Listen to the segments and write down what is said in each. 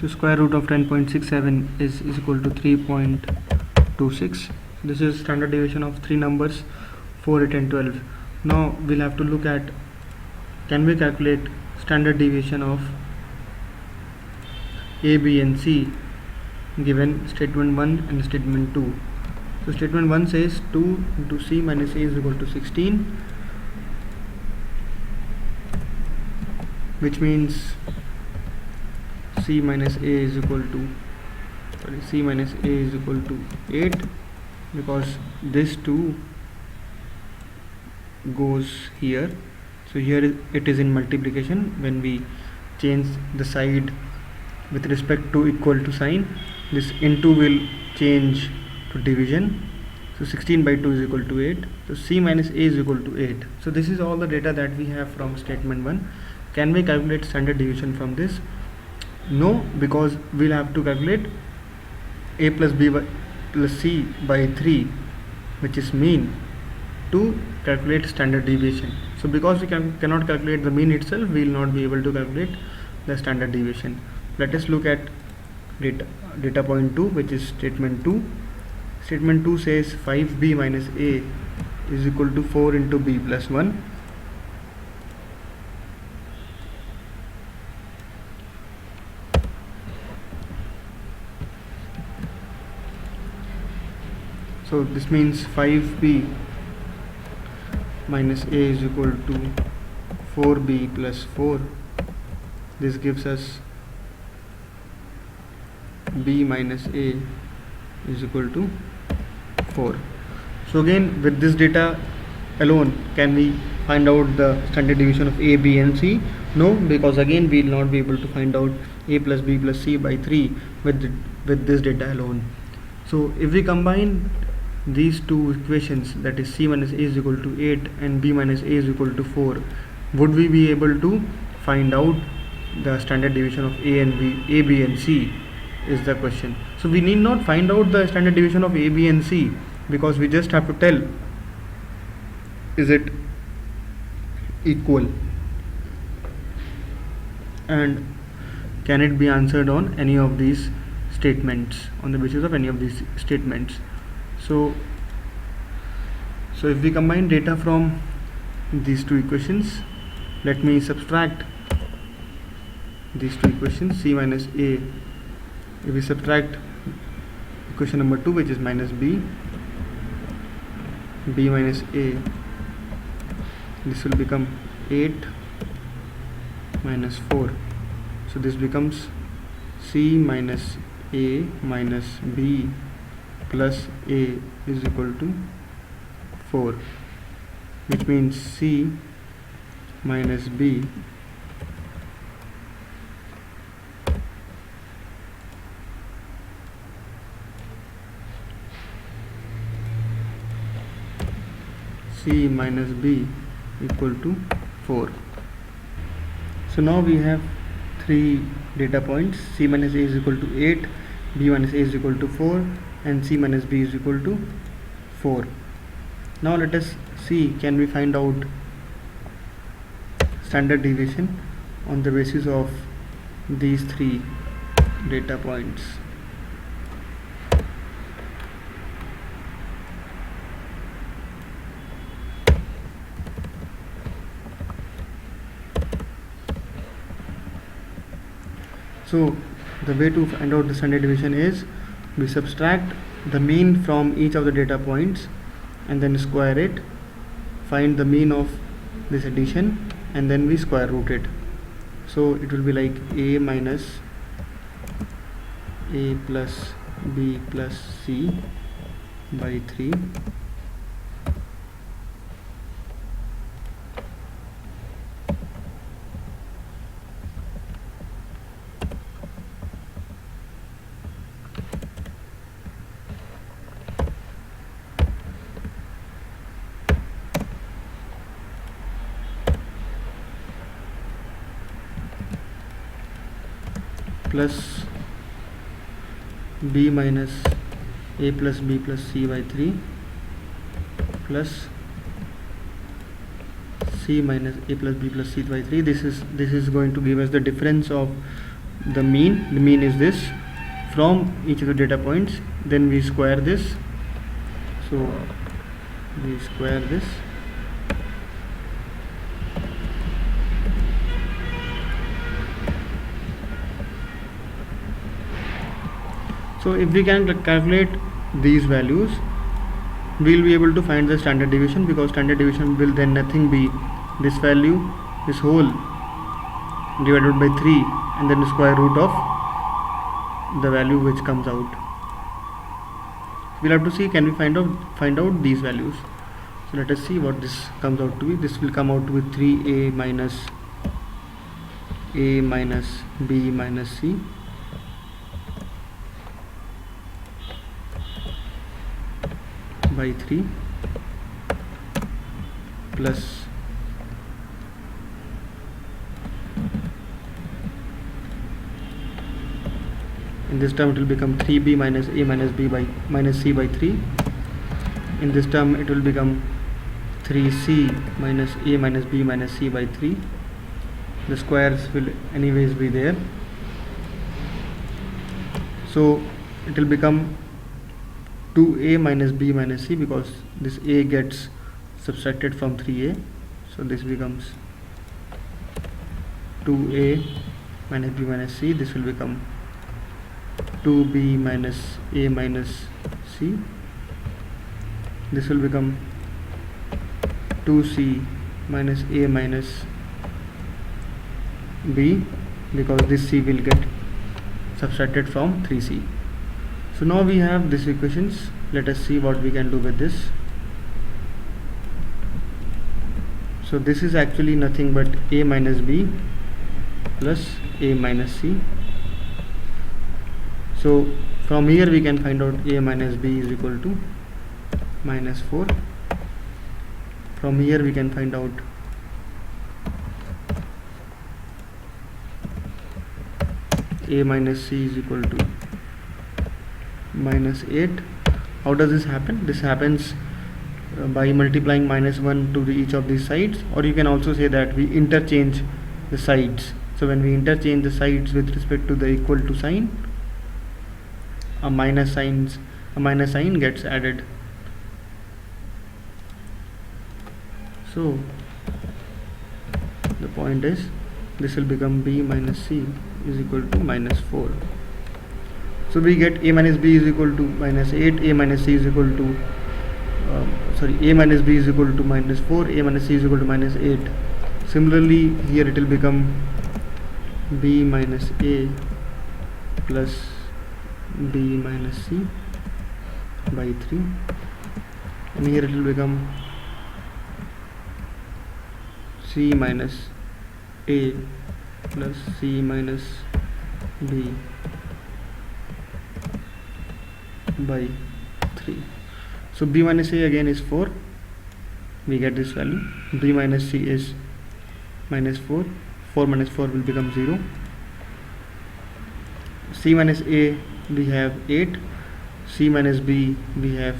So square root of 10.67 is equal to 3.26. This is standard deviation of three numbers 4, 8 and 12. Now we'll have to look at, can we calculate standard deviation of A, B and C given statement 1 and statement 2. So statement 1 says 2 into C minus A is equal to 16, which means C minus A is equal to C minus A is equal to 8, because this 2 goes here. So here it is in multiplication. When we change the side with respect to equal to sign, this into will change to division. So 16 by 2 is equal to 8. So C minus A is equal to 8. So this is all the data that we have from statement 1. Can we calculate standard deviation from this? No, because we'll have to calculate A plus B plus C by 3, which is mean, to calculate standard deviation. So because we cannot calculate the mean itself, we will not be able to calculate the standard deviation. Let us look at data point 2, which is statement 2. Statement 2 says 5b minus a is equal to 4 into b plus 1. So this means 5b minus a is equal to 4b plus 4. This gives us b minus a is equal to 4. So again, with this data alone, can we find out the standard deviation of A, B and C? No, because again we will not be able to find out A plus B plus C by 3 with this data alone. So if we combine these two equations, that is C minus A is equal to 8 and B minus A is equal to 4, would we be able to find out the standard deviation of A and B, A, B and C is the question. So we need not find out the standard deviation of A, B and C, because we just have to tell, is it equal and can it be answered on any of these statements, on the basis of any of these statements. So if we combine data from these two equations, let me subtract these two equations, C minus A. If we subtract equation number 2, which is minus b minus a, this will become 8 minus 4. So this becomes C minus A minus B plus A is equal to 4, which means C minus B C minus B equal to 4. So now we have three data points. C minus A is equal to 8, B minus A is equal to 4 and C minus B is equal to 4. Now let us see, can we find out standard deviation on the basis of these three data points. So the way to find out the standard deviation is, we subtract the mean from each of the data points and then square it, find the mean of this addition and then we square root it. So it will be like A minus A plus B plus C by 3 plus B minus A plus B plus C by 3 plus C minus A plus B plus C by 3. This is going to give us the difference of the mean is this from each of the data points, then we square this. So we square this, so if we can calculate these values, we will be able to find the standard deviation, because standard deviation will then nothing be this value, this whole divided by 3, and then the square root of the value which comes out. We'll have to see, can we find out these values. So let us see what this comes out to be. This will come out to be 3a minus b minus c by 3 plus in this term it will become 3b minus a minus b by minus c by 3. In this term it will become 3c minus a minus b minus c by 3. The squares will anyways be there, so it will become 2a minus b minus c, because this a gets subtracted from 3a, so this becomes 2a minus b minus c. This will become 2b minus a minus c. This will become 2c minus a minus b, because this c will get subtracted from 3c. So now we have these equations. Let us see what we can do with this. So this is actually nothing but a minus b plus a minus c. So from here we can find out a minus b is equal to minus 4. From here we can find out a minus c is equal to minus 8. How does this happen? This happens by multiplying minus 1 to each of these sides, or you can also say that we interchange the sides. So when we interchange the sides with respect to the equal to sign, a minus sign gets added. So the point is, this will become b minus c is equal to minus 4. So we get a minus b is equal to minus 8, a minus c is equal to a minus b is equal to minus 4, a minus c is equal to minus 8. Similarly here it will become b minus a plus b minus c by 3, and here it will become c minus a plus c minus b by 3. So b minus a again is 4, we get this value. B minus c is minus 4, 4 minus 4 will become 0. C minus a we have 8, c minus b we have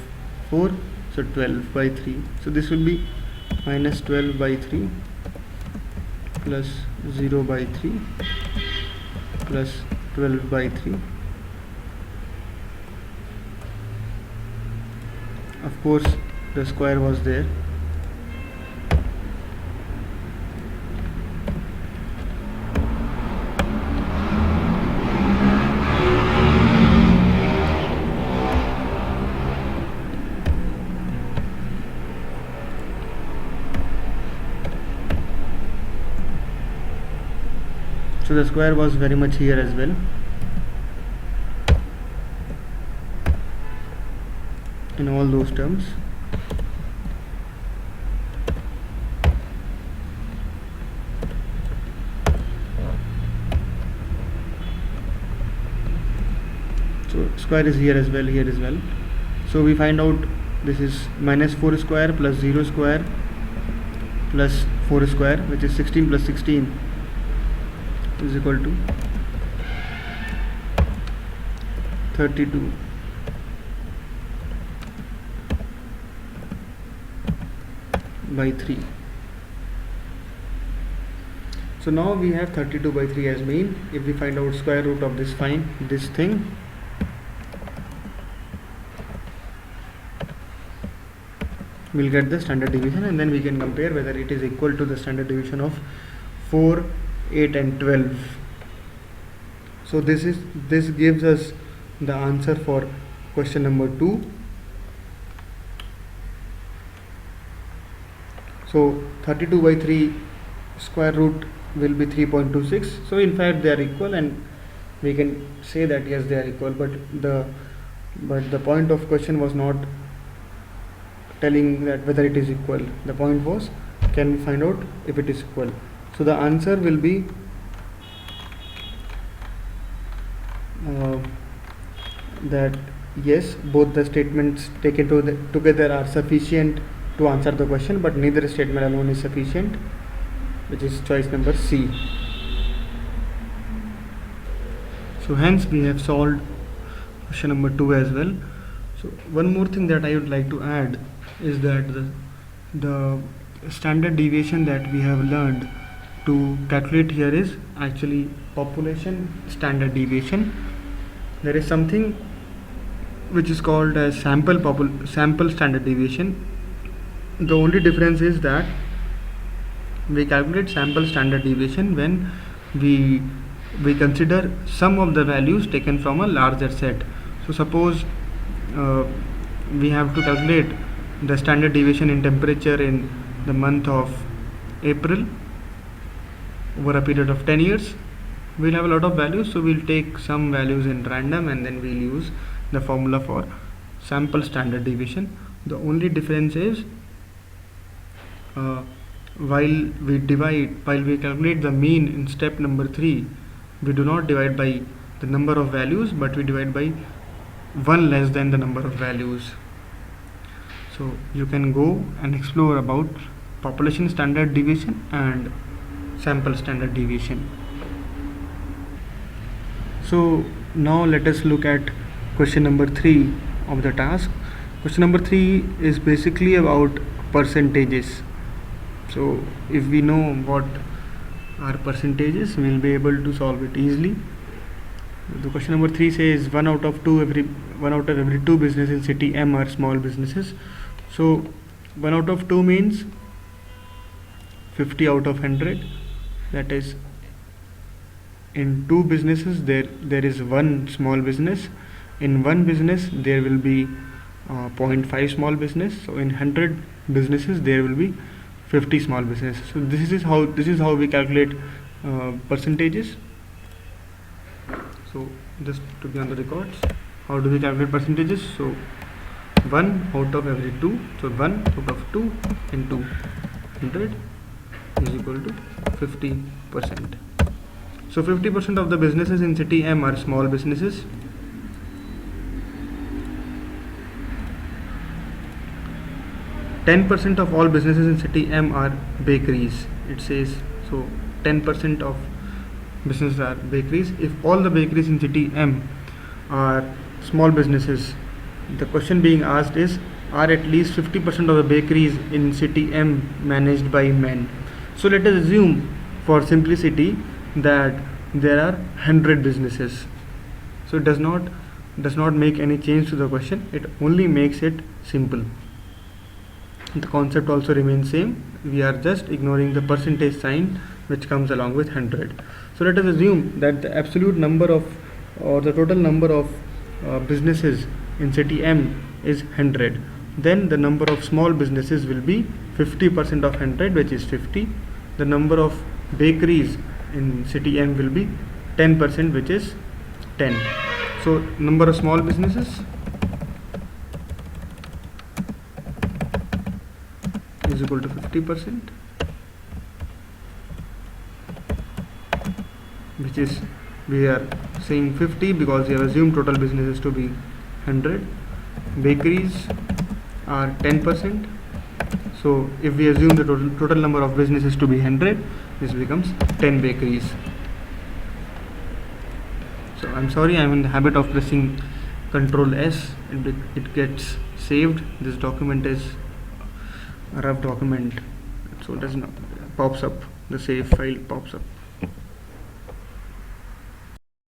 4, so 12 by 3. So this will be minus 12 by 3 plus 0 by 3 plus 12 by 3. Of course the square was there. So the square was very much here as well. In all those terms. So square is here as well, here as well. So we find out this is minus 4 square plus 0 square plus 4 square, which is 16 plus 16 is equal to 32 by 3. So now we have 32 by 3 as mean. If we find out square root of this thing, we'll get the standard deviation, and then we can compare whether it is equal to the standard deviation of 4, 8 and 12. So this gives us the answer for question number 2. So 32 by 3 square root will be 3.26. So in fact they are equal, and we can say that yes, they are equal, but the point of question was not telling that whether it is equal. The point was, can we find out if it is equal? So the answer will be that yes, both the statements taken together are sufficient to answer the question, but neither statement alone is sufficient, which is choice number C. So hence we have solved question number 2 as well. So one more thing that I would like to add is that the standard deviation that we have learned to calculate here is actually population standard deviation. There is something which is called as sample standard deviation. The only difference is that we calculate sample standard deviation when we consider some of the values taken from a larger set. So suppose we have to calculate the standard deviation in temperature in the month of April over a period of 10 years. We'll have a lot of values, so we'll take some values in random, and then we'll use the formula for sample standard deviation. The only difference is while we calculate the mean in step number 3, we do not divide by the number of values, but we divide by 1 less than the number of values. So you can go and explore about population standard deviation and sample standard deviation. So now let us look at question number 3 of the task. Question number 3 is basically about percentages. So if we know what are percentages, we will be able to solve it easily. The question number 3 says 1 out of every 2 businesses in city M are small businesses. So 1 out of 2 means 50 out of 100. That is, in 2 businesses there is 1 small business. In 1 business there will be 0.5 small business. So in 100 businesses there will be 50 small businesses. So this is how we calculate percentages. So just to be on the records, how do we calculate percentages? So 1 out of every 2, so 1 out of 2 into 100 is equal to 50%. So 50% of the businesses in city M are small businesses. %% of all businesses in city M are bakeries. It says so 10% of businesses are bakeries. If all the bakeries in city M are small businesses, the question being asked is, are at least 50% of the bakeries in city M managed by men? So let us assume for simplicity that there are 100 businesses. So it does not make any change to the question, it only makes it simple. The concept also remains same. We are just ignoring the percentage sign which comes along with 100. So let us assume that the absolute number of, or the total number of businesses in city M is 100. Then the number of small businesses will be 50% of 100, which is 50. The number of bakeries in city M will be 10%, which is 10. So number of small businesses is equal to 50%, which is, we are saying 50 because we have assumed total businesses to be 100. Bakeries are 10%. So if we assume the total number of businesses to be 100, this becomes 10 bakeries. So I'm sorry, I'm in the habit of pressing Ctrl S and it gets saved. This document is a rough document, so it does not pops up, the save file pops up.